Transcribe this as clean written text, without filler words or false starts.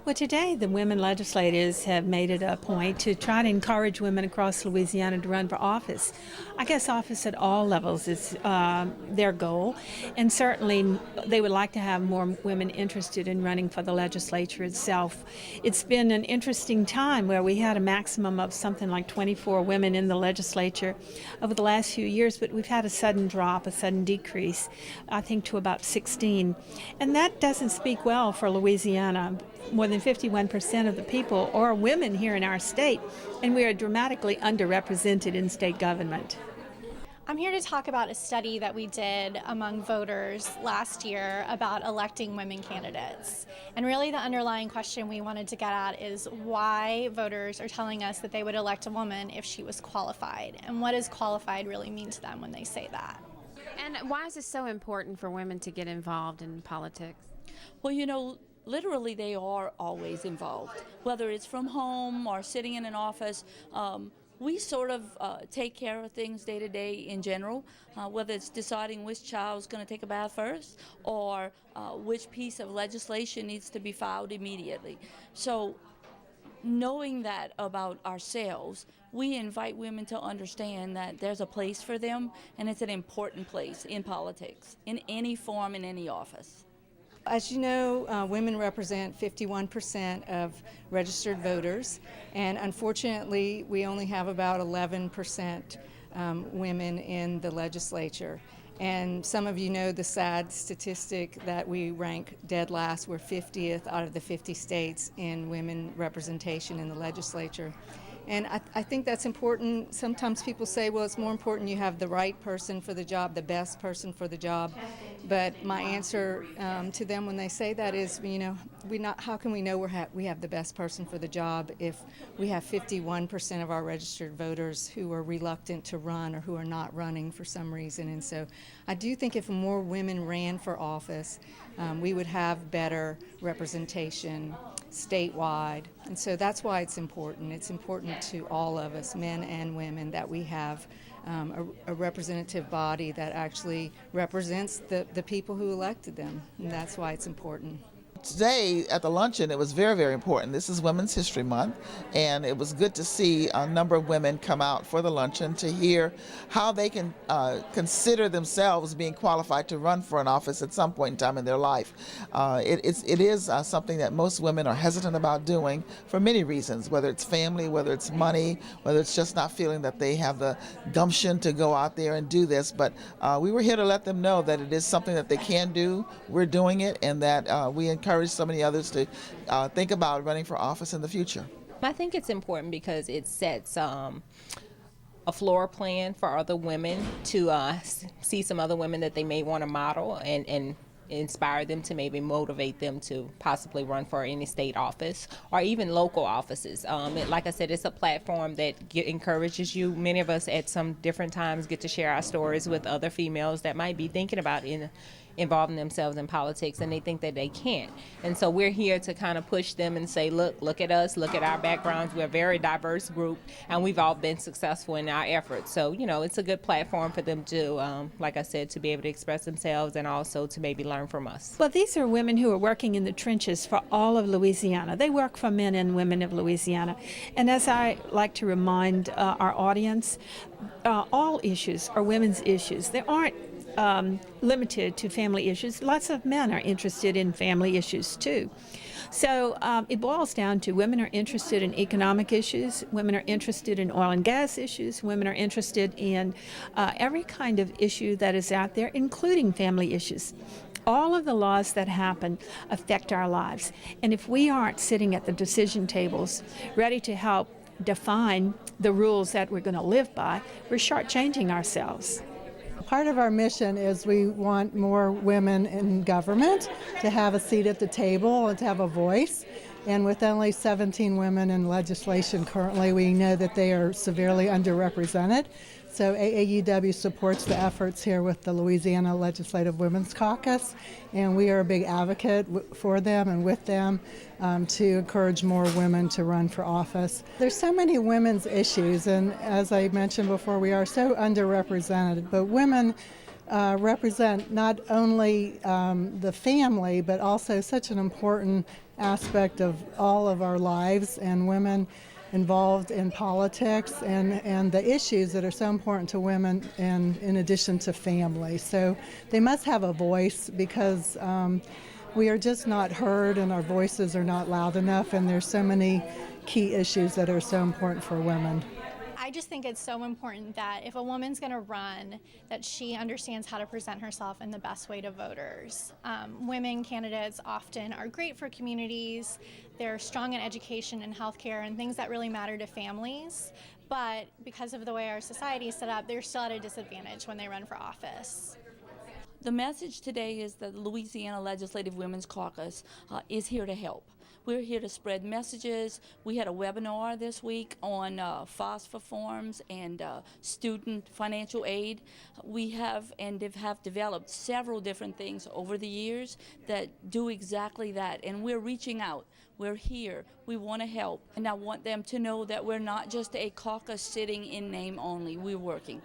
Well, today the women legislators have made it a point to try to encourage women across Louisiana to run for office. I guess office at all levels is their goal, and certainly they would like to have more women interested in running for the legislature itself. It's been an interesting time where we had a maximum of something like 24 women in the legislature over the last few years, but we've had a sudden drop, a sudden decrease, I think to about 16. And that doesn't speak well for Louisiana. More than 51% of the people are women here in our state, and we are dramatically underrepresented in state government. I'm here to talk about a study that we did among voters last year about electing women candidates. And really the underlying question we wanted to get at is why voters are telling us that they would elect a woman if she was qualified, and what does qualified really mean to them when they say that. And why is it so important for women to get involved in politics? Well, literally they are always involved, whether it's from home or sitting in an office. We sort of take care of things day to day in general, whether it's deciding which child's going to take a bath first or which piece of legislation needs to be filed immediately. So knowing that about ourselves, we invite women to understand that there's a place for them, and it's an important place in politics, in any form, in any office. As you know, women represent 51% of registered voters, and unfortunately we only have about 11% women in the legislature. And some of you know the sad statistic that we rank dead last. We're 50th out of the 50 states in women representation in the legislature. And I think that's important. Sometimes people say, well, it's more important you have the right person for the job, the best person for the job. But my answer to them when they say that is, how can we know we have the best person for the job if we have 51% of our registered voters who are reluctant to run or who are not running for some reason? And so I do think if more women ran for office, we would have better representation statewide. And so that's why it's important. It's important to all of us, men and women, that we have a representative body that actually represents the people who elected them. And that's why it's important. Today at the luncheon, it was very, very important. This is Women's History Month, and it was good to see a number of women come out for the luncheon to hear how they can consider themselves being qualified to run for an office at some point in time in their life. It is something that most women are hesitant about doing for many reasons, whether it's family, whether it's money, whether it's just not feeling that they have the gumption to go out there and do this. But we were here to let them know that it is something that they can do. We're doing it, and that we encourage so many others to think about running for office in the future. I think it's important because it sets a floor plan for other women to see some other women that they may want to model and inspire them to maybe motivate them to possibly run for any state office or even local offices. Like I said, it's a platform that encourages you. Many of us at some different times get to share our stories with other females that might be thinking about involving themselves in politics, and they think that they can't. And so we're here to kind of push them and say, look at us, look at our backgrounds. We're a very diverse group, and we've all been successful in our efforts. So, it's a good platform for them to, like I said, to be able to express themselves and also to maybe learn from us. Well, these are women who are working in the trenches for all of Louisiana. They work for men and women of Louisiana. And as I like to remind our audience, all issues are women's issues. They aren't limited to family issues. Lots of men are interested in family issues too. So it boils down to women are interested in economic issues, women are interested in oil and gas issues, women are interested in every kind of issue that is out there, including family issues. All of the laws that happen affect our lives. And if we aren't sitting at the decision tables ready to help define the rules that we're going to live by, we're shortchanging ourselves. Part of our mission is we want more women in government to have a seat at the table and to have a voice. And with only 17 women in legislation currently, we know that they are severely underrepresented. So AAUW supports the efforts here with the Louisiana Legislative Women's Caucus, and we are a big advocate for them and with them to encourage more women to run for office. There's so many women's issues, and as I mentioned before, we are so underrepresented, but women represent not only the family, but also such an important aspect of all of our lives, and women involved in politics and the issues that are so important to women, and in addition to family. So they must have a voice, because we are just not heard and our voices are not loud enough, and there's so many key issues that are so important for women. I just think it's so important that if a woman's going to run, that she understands how to present herself in the best way to voters. Women candidates often are great for communities. They're strong in education and healthcare and things that really matter to families. But because of the way our society is set up, they're still at a disadvantage when they run for office. The message today is that the Louisiana Legislative Women's Caucus is here to help. We're here to spread messages. We had a webinar this week on FOSFA forms and student financial aid. We have developed several different things over the years that do exactly that, and we're reaching out. We're here. We want to help, and I want them to know that we're not just a caucus sitting in name only. We're working.